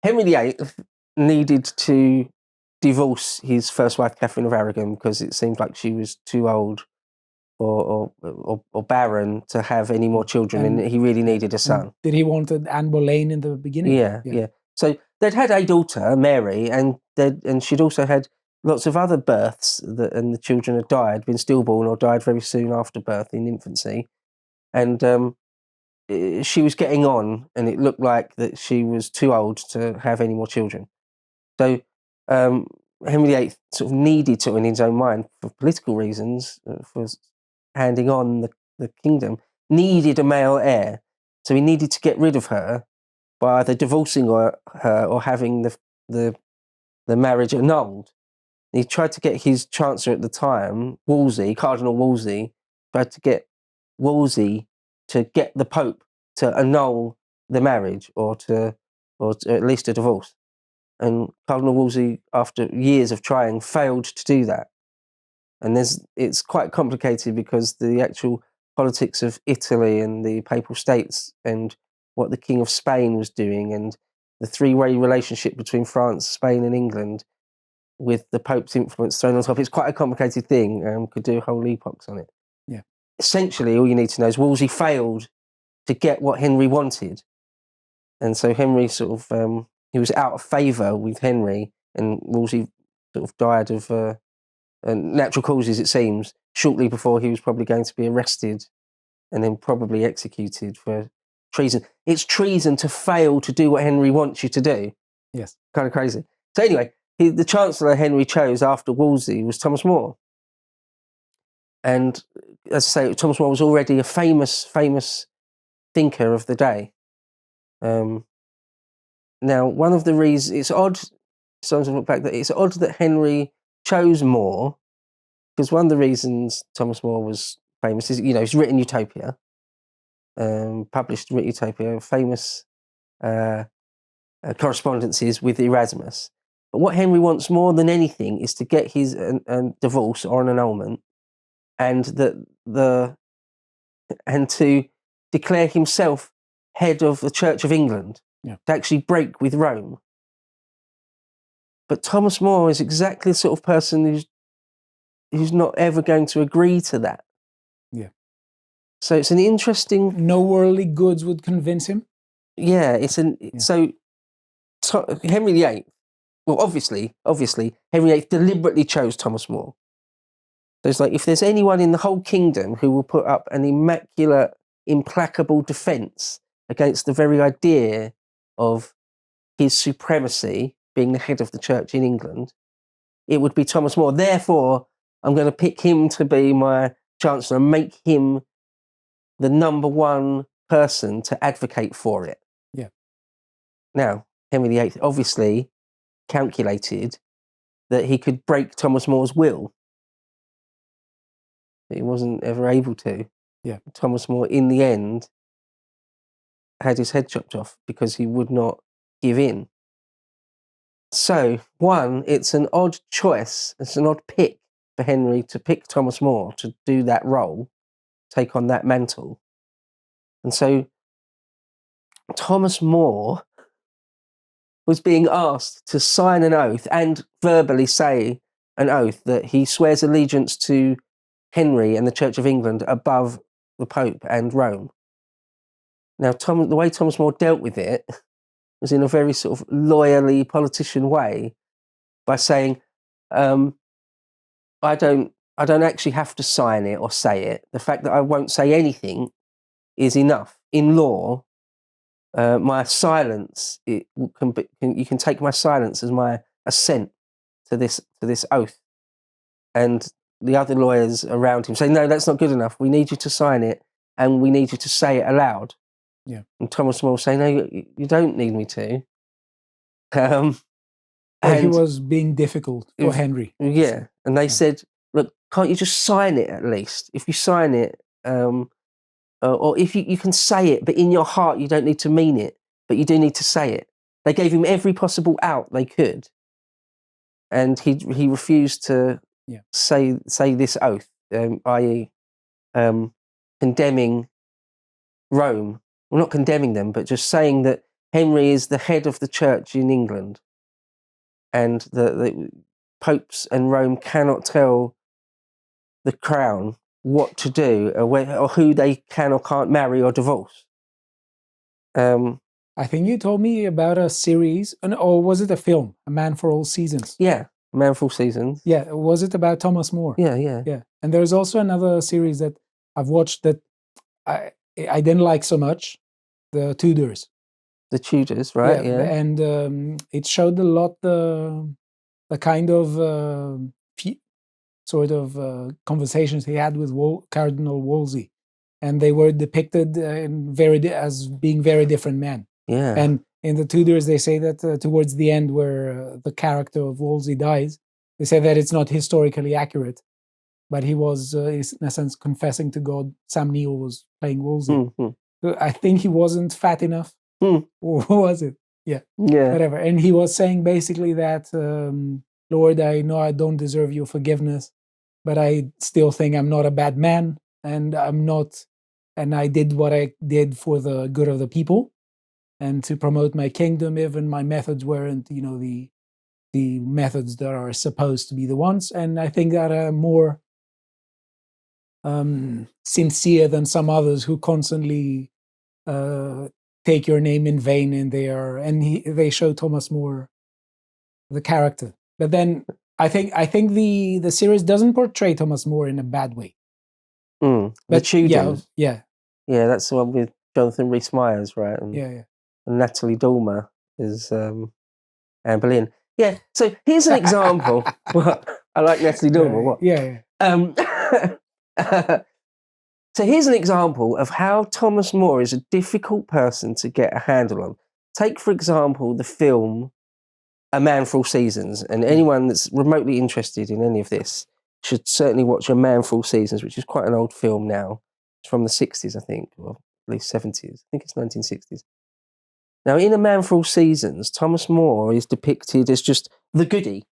Henry VIII needed to divorce his first wife, Catherine of Aragon, because it seemed like she was too old or barren to have any more children, and he really needed a son. Did he want Anne Boleyn in the beginning? Yeah. So they'd had a daughter, Mary, and she'd also had lots of other births, and the children had died, been stillborn or died very soon after birth in infancy. And she was getting on, and it looked like that she was too old to have any more children. So Henry VIII sort of needed to, in his own mind, for political reasons, for handing on the kingdom, needed a male heir. So he needed to get rid of her by either divorcing her or having the marriage annulled. He tried to get his chancellor at the time, Wolsey, Cardinal Wolsey, tried to get Wolsey to get the Pope to annul the marriage or at least a divorce. And Cardinal Wolsey, after years of trying, failed to do that. And it's quite complicated because the actual politics of Italy and the Papal States and what the King of Spain was doing and the three-way relationship between France, Spain and England with the Pope's influence thrown on top, it's quite a complicated thing. Could do whole epochs on it. Yeah. Essentially, all you need to know is Wolsey failed to get what Henry wanted. And so Henry sort of, he was out of favour with Henry, and Wolsey sort of died of natural causes, it seems, shortly before he was probably going to be arrested and then probably executed for treason. It's treason to fail to do what Henry wants you to do. Yes. Kind of crazy. So anyway, the chancellor Henry chose after Wolsey was Thomas More. And as I say, Thomas More was already a famous thinker of the day. Now, one of the reasons, it's odd, so to look back, that it's odd that Henry chose More, because one of the reasons Thomas More was famous is, he's written Utopia, published Utopia, famous correspondences with Erasmus. But what Henry wants more than anything is to get his divorce or an annulment, and to declare himself head of the Church of England, to actually break with Rome. But Thomas More is exactly the sort of person who's not ever going to agree to that. Yeah. So it's an interesting. No worldly goods would convince him. Yeah, so Henry VIII. Well, obviously, Henry VIII deliberately chose Thomas More. So it's like, if there's anyone in the whole kingdom who will put up an immaculate, implacable defence against the very idea of his supremacy, being the head of the church in England, it would be Thomas More. Therefore, I'm going to pick him to be my chancellor and make him the number one person to advocate for it. Yeah. Now, Henry VIII obviously calculated that he could break Thomas More's will. But he wasn't ever able to. Yeah. Thomas More, in the end, had his head chopped off because he would not give in. So, one, it's an odd choice, it's an odd pick for Henry to pick Thomas More to do that role, take on that mantle. And so Thomas More was being asked to sign an oath and verbally say an oath that he swears allegiance to Henry and the Church of England above the Pope and Rome. Now, the way Thomas More dealt with it was in a very sort of loyally politician way, by saying, I don't actually have to sign it or say it. The fact that I won't say anything is enough. In law, my silence, you can take my silence as my assent to this oath. And the other lawyers around him say, no, that's not good enough. We need you to sign it, and we need you to say it aloud. Yeah. And Thomas More say, no, you don't need me to. He was being difficult for Henry. Yeah. And they said, look, can't you just sign it at least? If you sign it, or if you can say it, but in your heart you don't need to mean it, but you do need to say it. They gave him every possible out they could. And he refused to say this oath, i.e. Condemning Rome. Well, not condemning them, but just saying that Henry is the head of the church in England, and the popes and Rome cannot tell the crown what to do or who they can or can't marry or divorce. I think you told me about a series, or was it a film, A Man for All Seasons? Yeah, Man for All Seasons. Yeah, was it about Thomas More? Yeah. And there's also another series that I've watched that I didn't like so much, The Tudors. The Tudors, right? Yeah. And it showed a lot the kind of conversations he had with Cardinal Wolsey, and they were depicted as being very different men. Yeah. And in the Tudors, they say that towards the end, where the character of Wolsey dies, they say that it's not historically accurate, but he was, in a sense, confessing to God. Sam Neill was playing Wolsey. Mm-hmm. I think he wasn't fat enough. Or was it? Yeah. Whatever. And he was saying basically that, Lord, I know I don't deserve your forgiveness, but I still think I'm not a bad man, and I did what I did for the good of the people and to promote my kingdom. Even my methods weren't, the methods that are supposed to be the ones. And I think that are more sincere than some others who constantly take your name in vain, and they show Thomas More, the character. But then I think the series doesn't portray Thomas More in a bad way. The Tudors. Yeah. That's the one with Jonathan Rhys-Meyers, right? And Natalie Dormer is Anne Boleyn. Yeah. So here's an example. I like Natalie Dormer. What? Yeah. So here's an example of how Thomas More is a difficult person to get a handle on. Take, for example, the film A Man for All Seasons, and anyone that's remotely interested in any of this should certainly watch A Man for All Seasons, which is quite an old film now. It's from the 60s, I think, or at least 70s. I think it's 1960s. Now, in A Man for All Seasons, Thomas More is depicted as just the goody.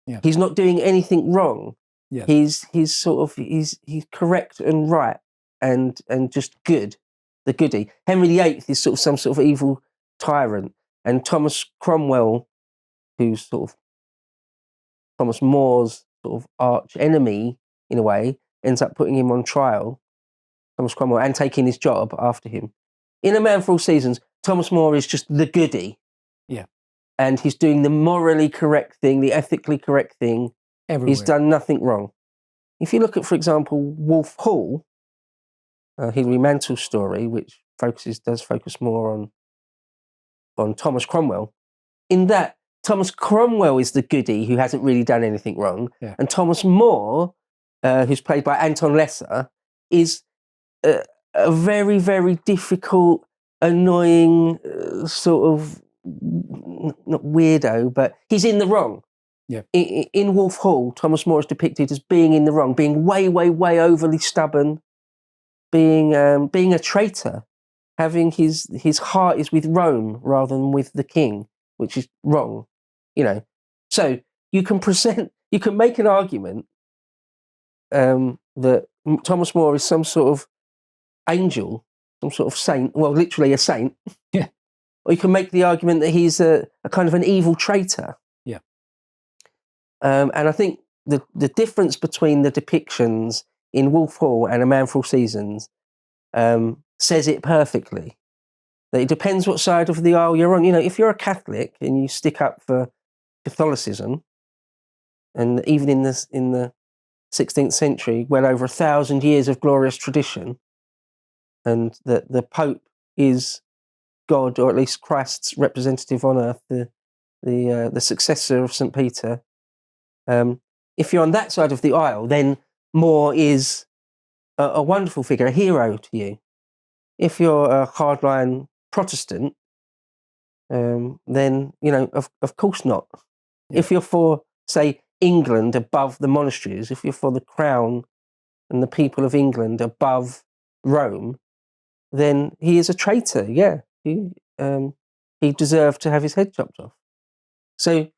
Yeah. He's not doing anything wrong. Yeah. He's correct and right and just good, the goody. Henry VIII is sort of some sort of evil tyrant, and Thomas Cromwell, who's sort of Thomas More's sort of arch enemy in a way, ends up putting him on trial, Thomas Cromwell, and taking his job after him. In A Man for All Seasons, Thomas More is just the goody. Yeah. And he's doing the morally correct thing, the ethically correct thing. Everywhere. He's done nothing wrong. If you look at, for example, Wolf Hall, Hilary Mantel's story, which does focus more on Thomas Cromwell, in that Thomas Cromwell is the goody who hasn't really done anything wrong, and Thomas More, who's played by Anton Lesser, is a very, very difficult, annoying sort of, not weirdo, but he's in the wrong. Yeah. In Wolf Hall, Thomas More is depicted as being in the wrong, being way, way, way overly stubborn, being a traitor, having his heart is with Rome rather than with the king, which is wrong, So you can make an argument that Thomas More is some sort of angel, some sort of saint, well, literally a saint. Yeah. Or you can make the argument that he's a kind of an evil traitor. Yeah. And I think the difference between the depictions in Wolf Hall and A Man for All Seasons says it perfectly. That it depends what side of the aisle you're on. If you're a Catholic and you stick up for Catholicism, and even in the 16th century, well over 1,000 years of glorious tradition, and that the Pope is God, or at least Christ's representative on earth, the successor of St. Peter. If you're on that side of the aisle, then More is a wonderful figure, a hero to you. If you're a hardline Protestant, then of course not. Yeah. If you're for, say, England above the monasteries, if you're for the crown and the people of England above Rome, then he is a traitor. Yeah, he deserved to have his head chopped off. So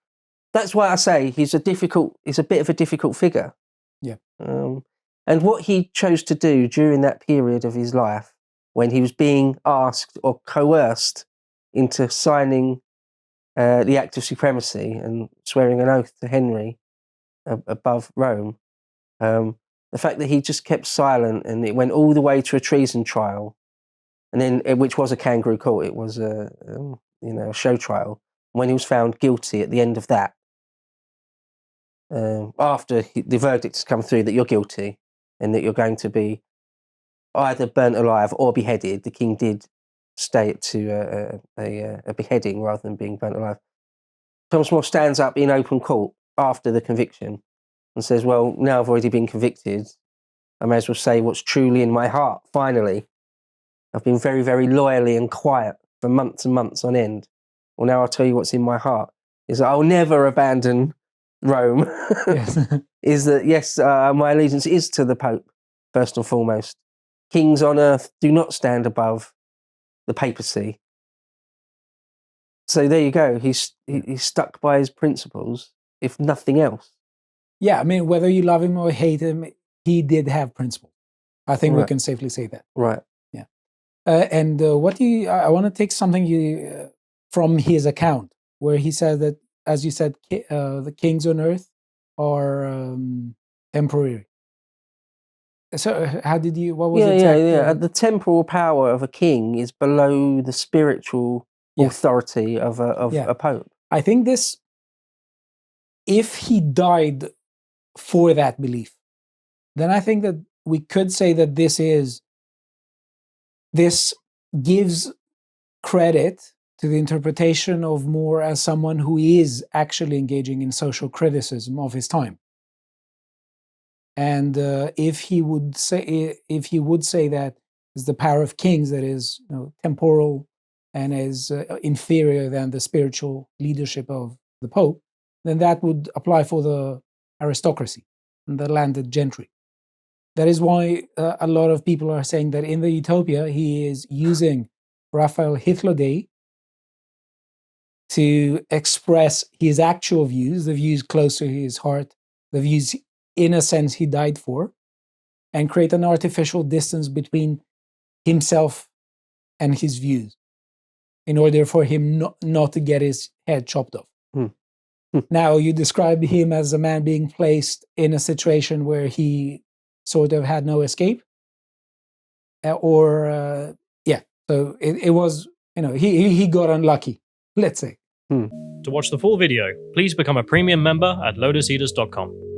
that's why I say he's a bit of a difficult figure. Yeah. And what he chose to do during that period of his life, when he was being asked or coerced into signing the Act of Supremacy and swearing an oath to Henry above Rome. The fact that he just kept silent, and it went all the way to a treason trial, and then which was a kangaroo court. It was a show trial. When he was found guilty at the end of that, after the verdict has come through that you're guilty and that you're going to be either burnt alive or beheaded, the king did stay it to a beheading rather than being burnt alive. Thomas More stands up in open court after the conviction and says, well, now I've already been convicted, I may as well say what's truly in my heart, finally. I've been very, very loyally and quiet for months and months on end. Well, now I'll tell you what's in my heart, is that I'll never abandon Rome. Yes. Is that, yes, my allegiance is to the Pope, first and foremost. Kings on earth do not stand above the papacy. So there you go. He's stuck by his principles, if nothing else. Yeah, I mean, whether you love him or hate him, he did have principles. I think we can safely say that. Right. Yeah. And I want to take something from his account, where he said that, as you said, the kings on earth are temporary. So what was it? Yeah. The temporal power of a king is below the spiritual authority of a pope. I think if he died for that belief, then I think that we could say that this gives credit to the interpretation of More as someone who is actually engaging in social criticism of his time. And if he would say that is the power of kings that is temporal and is inferior than the spiritual leadership of the Pope, then that would apply for the aristocracy and the landed gentry. That is why a lot of people are saying that in the Utopia he is using Raphael Hythloday to express his actual views, the views close to his heart, the views in a sense he died for, and create an artificial distance between himself and his views in order for him not to get his head chopped off. Now, you describe him as a man being placed in a situation where he sort of had no escape. So it was, he got unlucky, let's say. To watch the full video, please become a premium member at lotuseaters.com.